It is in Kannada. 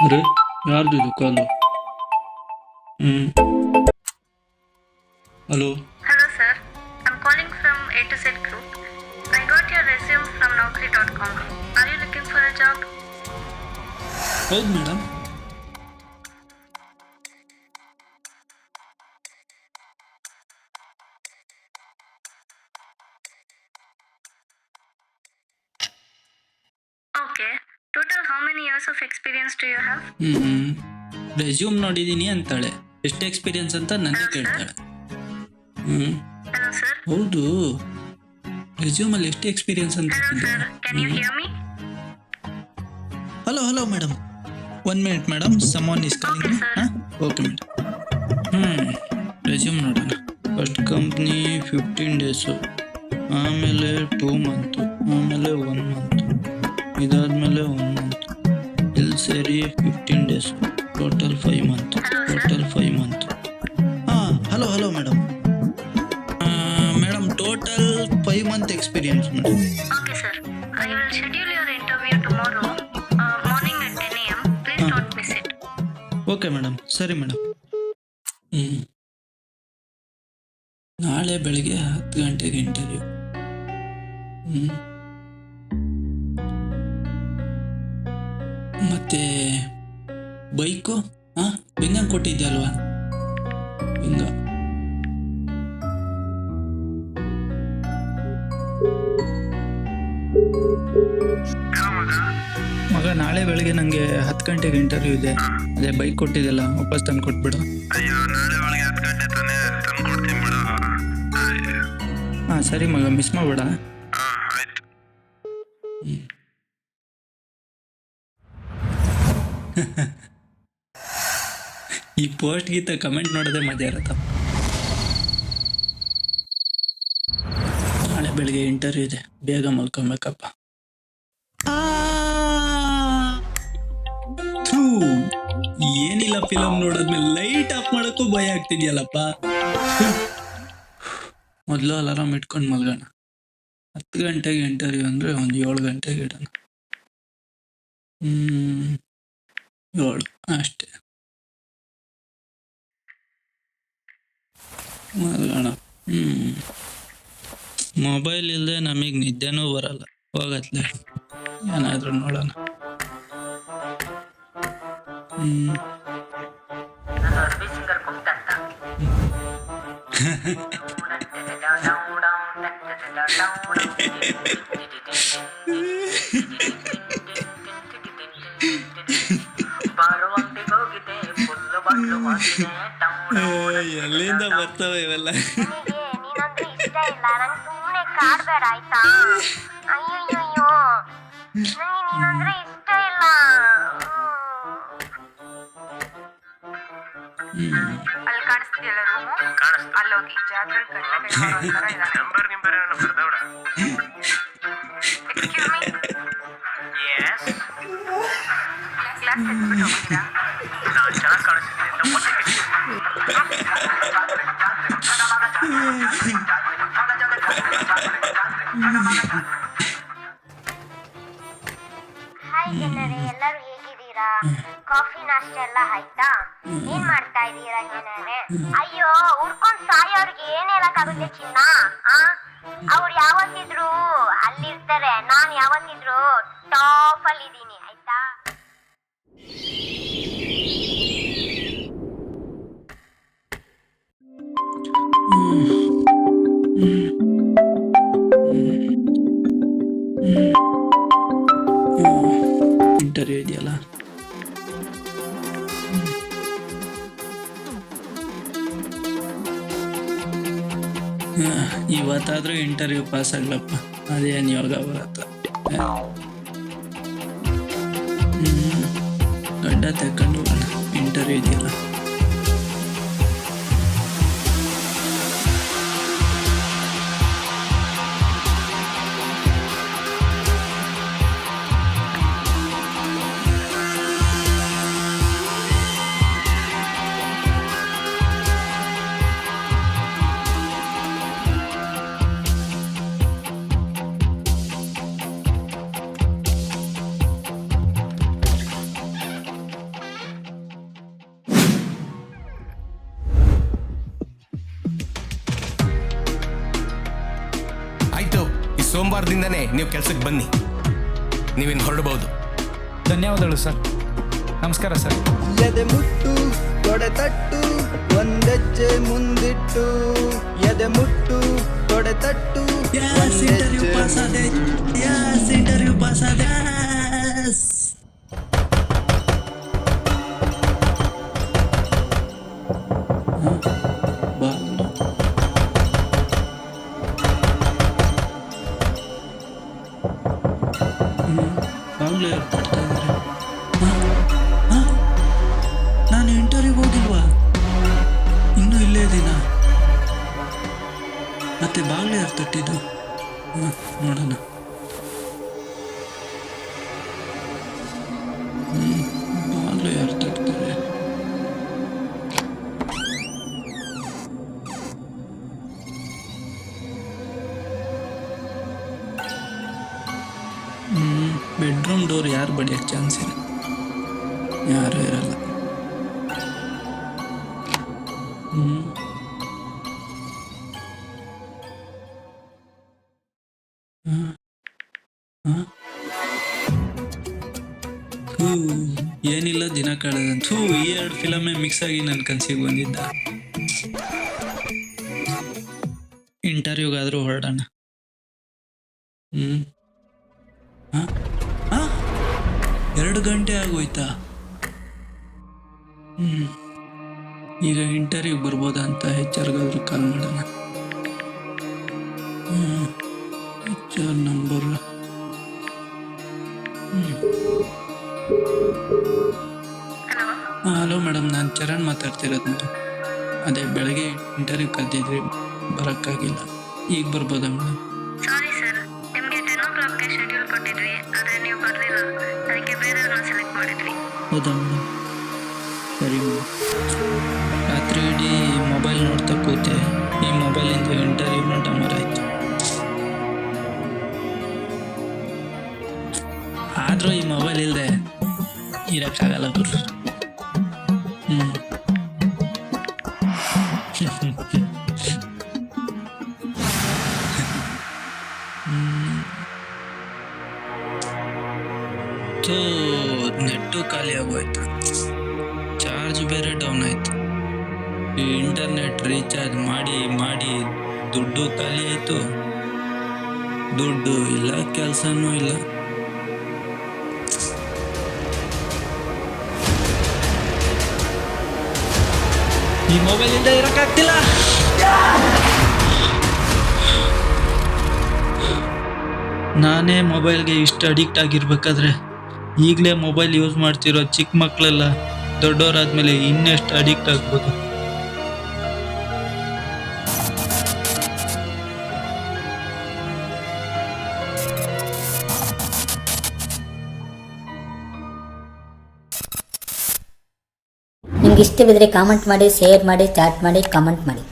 ಅರೆ ಯಾರ್ದು ಇದು ಕಾಲು? Hello. Hello sir, I'm calling from A to Z Group. I got your resume from Naukri.com. Are you looking for a job? ಹೌದು madam. Okay. Total how many years of experience do you have? Resume ನೋಡಿದ್ದೀನಿ ಅಂತಾಳೆ, ಎಷ್ಟು ಎಕ್ಸ್ಪೀರಿಯನ್ಸ್ ಅಂತ ನನಗೆ ಕೇಳ್ತಾಳೆ. Hello sir. ಹೌದು, ರೆಸ್ಯೂಮಲ್ಲಿ ಎಷ್ಟು ಎಕ್ಸ್ಪೀರಿಯನ್ಸ್ ಅಂತ. Hello sir, can you hear me? Hello madam, 1 minute madam, someone is calling. Okay madam. Resume ನೋಡೋಣ. ಫಸ್ಟ್ ಕಂಪ್ನಿ 15 ಡೇಸು, ಆಮೇಲೆ 2 ಮಂತು, ಆಮೇಲೆ 1 ಮಂತು, ಇದಾದ್ಮೇಲೆ 1 ಮಂತ್, ಇಲ್ಲಿ ಸೇರಿ 15 days, total 5 month. Hello madam. Madam total 5 month experience madam. Okay sir, I will schedule your interview tomorrow morning at 10 a.m. Please don't miss it. Okay madam, ಸರಿ ಮೇಡಮ್. ನಾಳೆ ಬೆಳಿಗ್ಗೆ 10 ಗಂಟೆಗೆ ಇಂಟರ್ವ್ಯೂ. ಮತ್ತೆ ಬೈಕು ಬೆಂಗಂಗೆ ಕೊಟ್ಟಿದ್ದೆ ಅಲ್ವಾ? ಬೆಂಗ ಮಗ, ನಾಳೆ ಬೆಳಿಗ್ಗೆ ನನಗೆ 10 ಗಂಟೆಗೆ ಇಂಟರ್ವ್ಯೂ ಇದೆ. ಅದೇ ಬೈಕ್ ಕೊಟ್ಟಿದ್ದೆಲ್ಲ ವಾಪಸ್ ತಂದು ಕೊಟ್ಬಿಡು. ಅಯ್ಯೋ, ನಾಳೆ ಒಳಗೆ 10 ಗಂಟೆ ತಾನೇ ತಂದು ಕೊಡ್ತೀನಿ ಬಿಡು. ಹಾಂ ಸರಿ ಮಗ, ಮಿಸ್ ಮಾಡಬೇಡ. ಆಯ್ತು. ಈ ಪೋಸ್ಟ್ ಗೀತ ಕಮೆಂಟ್ ನೋಡೋದೇ ಮಜಾ ಇರತ್ತ. ನಾಳೆ ಬೆಳಿಗ್ಗೆ ಇಂಟರ್ವ್ಯೂ ಇದೆ, ಬೇಗ ಮಲ್ಕೊಬೇಕಪ್ಪ. ಏನಿಲ್ಲ, ಫಿಲಮ್ ನೋಡೋದ್ಮೇಲೆ ಲೈಟ್ ಆಫ್ ಮಾಡೋಕ್ಕೂ ಭಯ ಆಗ್ತಿದ್ಯಲ್ಲಪ್ಪ. ಮೊದಲು ಅಲಾರಾಮ್ ಇಟ್ಕೊಂಡು ಮಲ್ಗೋಣ. 10 ಗಂಟೆಗೆ ಇಂಟರ್ವ್ಯೂ ಅಂದರೆ ಒಂದು 7 ಗಂಟೆಗೆ ಇಡೋಣ. 7 ಅಷ್ಟೇ ಮಲ್ಗೋಣ. ಮೊಬೈಲ್ ಇಲ್ಲದೆ ನಮಗೆ ನಿದ್ದೆನೂ ಬರಲ್ಲ. ಹೋಗತ್ಲೆ, ಏನಾದರೂ ನೋಡೋಣ. ಎಲ್ಲಿಂದ ಬರ್ತವೆ ಇವೆಲ್ಲ? ನೀನಂದ್ರೆ ಇಷ್ಟ ಇಲ್ಲ, ನಂಗೆ ಸುಮ್ಮನೆ ಕಾಡ್ಬೇಡ ಆಯ್ತಾ? ಅಯ್ಯಯ್ಯೋ, ನೀನಂದ್ರೆ ಇಷ್ಟ ಇಲ್ಲ. ಅಲ್ಲಿ ಕಾಣಿಸ್ತಿದೆಯಲ್ಲ ರೂಮು, ಅಲ್ಲೋಗಿ ಜಾತ್ರೆ ನಂಬರ್ ಏನೋ ಬರ್ದವಡ. Excuse me. ಯೆಸ್, ಕ್ಲಾಸ್ ತೆಗೆದ್ಬಿಟ್ಟು ಹೋಗ್ತೀರಾ? ನಾನು ಚೆನ್ನಾಗಿ ಕಾಣಿಸ್ತೀನಿ ಅಂತ ಮತ್ತೆ ಹಾಯ್ ಜನರೇ, ಎಲ್ಲರೂ ಹೇಗಿದ್ದೀರಾ? ಕಾಫಿ ನಾಷ್ಟ ಎಲ್ಲ ಆಯ್ತಾ? ಏನ್ ಮಾಡ್ತಾ ಇದ್ದೀರಾ ಜನರೇ? ಅಯ್ಯೋ, ಉರ್ಕೊಂಡ್ ಸಾಯೋರ್ಗೆ ಏನ್ ಹೇಳಕ್ಕಾಗುತ್ತೆ ಚಿನ್ನ? ಅವ್ರು ಯಾವತ್ತಿದ್ರು ಅಲ್ಲಿರ್ತಾರೆ, ನಾನ್ ಯಾವತ್ತಿದ್ರು ಟಾಪ್ ಅಲ್ಲಿ ಇದ್ದೀನಿ ಆಯ್ತಾ? ಇಂಟರ್ವ್ಯೂ ಇದೆಯಲ್ಲ, ಇವತ್ತಾದ್ರೂ ಇಂಟರ್ವ್ಯೂ ಪಾಸ್ ಆಗ್ಲಪ್ಪ. ಅದೇನು ಯೋಗ ಬರತ್ತ. ಗಡ್ಡ ತಕೊಂಡು ಇಂಟರ್ವ್ಯೂ ಇದೆಯಲ್ಲ. ಸೋಮವಾರದಿಂದನೇ ನೀವು ಕೆಲ್ಸಕ್ಕೆ ಬನ್ನಿ. ನೀವಿನ್ನು ಹೊರಡಬಹುದು. ಧನ್ಯವಾದಗಳು ಸರ್. ನಮಸ್ಕಾರ ಸರ್. ಎದೆ ಮುಟ್ಟು ತೊಡೆ ತಟ್ಟು ಒಂದೆಜ್ಜೆ ಮುಂದಿಟ್ಟು ಎದೆ ಮುಟ್ಟು ತೊಡೆ ತಟ್ಟು ಇಂಟರ್ವ್ಯೂ ಪಾಸ್ ಆದೆ. ಇಂಟರ್ವ್ಯೂ ಪಾಸ್ ಆದೆ. ಬಾಗ್ಲೇ ಪಡ್ತಾ ಇದ್ದಾರೆ. ನಾನು ಇಂಟರ್ವ್ಯೂಗೆ ಹೋಗಿಲ್ವಾ? ಇನ್ನೂ ಇಲ್ಲೇ ಇದ್ದೀನಾ? ಮತ್ತೆ ಬಾಗ್ಲೇ ಯಾರು ತಟ್ಟಿದ್ದು? ನೋಡೋಣ. ಬಾಗ್ಲೇ ಯಾರು ತಟ್ತಾರೆ? ಬೆಡ್ರೂಮ್ ಡೋರ್ ಯಾರು ಬಡಿಯೋಕ್ಕೆ ಚಾನ್ಸ್ ಇಲ್ಲ, ಯಾರೂ ಇರಲ್ಲ. ಏನಿಲ್ಲ, ದಿನ ಕಳೆದಂತೂ ಈ 2 ಫಿಲಮೇ ಮಿಕ್ಸ್ ಆಗಿ ನನ್ನ ಕನಸಿಗೆ ಬಂದಿದ್ದ. ಇಂಟರ್ವ್ಯೂಗಾದರೂ ಹೊರಡೋಣ. 2 ಗಂಟೆ ಆಗೋಯ್ತಾ? ಈಗ ಇಂಟರ್ವ್ಯೂಗೆ ಬರ್ಬೋದಾ ಅಂತ HR ಕಾಲ್ ಮಾಡೋಣ. HR number. ಹಲೋ ಮೇಡಮ್, ನಾನು ಚರಣ್ ಮಾತಾಡ್ತಿರೋದು. ಅದೇ ಬೆಳಗ್ಗೆ ಇಂಟರ್ವ್ಯೂ ಕರೆದಿದ್ರಿ, ಬರೋಕ್ಕಾಗಿಲ್ಲ. ಈಗ ಬರ್ಬೋದಾ ಮೇಡಮ್? ಸಾರಿ ಸರ್, ನಿಮಗೆ 10 o'clockಗೆ ಶೆಡ್ಯೂಲ್ ಕೊಟ್ಟಿದ್ವಿ, ಆದರೆ ನೀವು ಬರಲಿಲ್ಲ. ಅದಕ್ಕೆ ಬೇರೆಯವ್ರನ್ನ ಸೆಲೆಕ್ಟ್ ಮಾಡಿದ್ವಿ. ಹೌದಾ ಮೇಡಮ್? ಸರಿ ಮೇಡಮ್. ರಾತ್ರಿ ಇಡೀ ಮೊಬೈಲ್ ನೋಡ್ತಾ ಕೂತೆ. ಈ ಮೊಬೈಲಿಂದ ಇಂಟರ್ವ್ಯೂನ ಡಮರ್ ಆಯಿತು. ಆದರೂ ಈ ಮೊಬೈಲ್ ಇಲ್ಲದೆ ಇರೋಕ್ಕಾಗಲ್ಲ ಗುರು. ನೆಟ್ಟು ಖಾಲಿ ಆಗೋಯ್ತು, ಚಾರ್ಜ್ ಬೇರೆ ಡೌನ್ ಆಯ್ತು. ಈ ಇಂಟರ್ನೆಟ್ ರೀಚಾರ್ಜ್ ಮಾಡಿ ಮಾಡಿ ದುಡ್ಡು ಖಾಲಿ ಆಯಿತು. ದುಡ್ಡು ಇಲ್ಲ, ಕೆಲಸನೂ ಇಲ್ಲ. ಈ ಮೊಬೈಲಿಂದ ಇರೋಕ್ಕಾಗ್ತಿಲ್ಲ. ನಾನೇ ಮೊಬೈಲ್ಗೆ ಇಷ್ಟು ಅಡಿಕ್ಟ್ ಆಗಿರ್ಬೇಕಾದ್ರೆ ಈಗಲೇ ಮೊಬೈಲ್ ಯೂಸ್ ಮಾಡ್ತಿರೋ ಚಿಕ್ಕ ಮಕ್ಕಳೆಲ್ಲ ದೊಡ್ಡವರಾದ್ಮೇಲೆ ಇನ್ನೆಷ್ಟು ಅಡಿಕ್ಟ್ ಆಗ್ಬೋದು. ನಿಮ್ಗೆ ಇಷ್ಟ ಬಿದ್ದರೆ ಕಾಮೆಂಟ್ ಮಾಡಿ, ಶೇರ್ ಮಾಡಿ, ಚಾಟ್ ಮಾಡಿ, ಕಮೆಂಟ್ ಮಾಡಿ.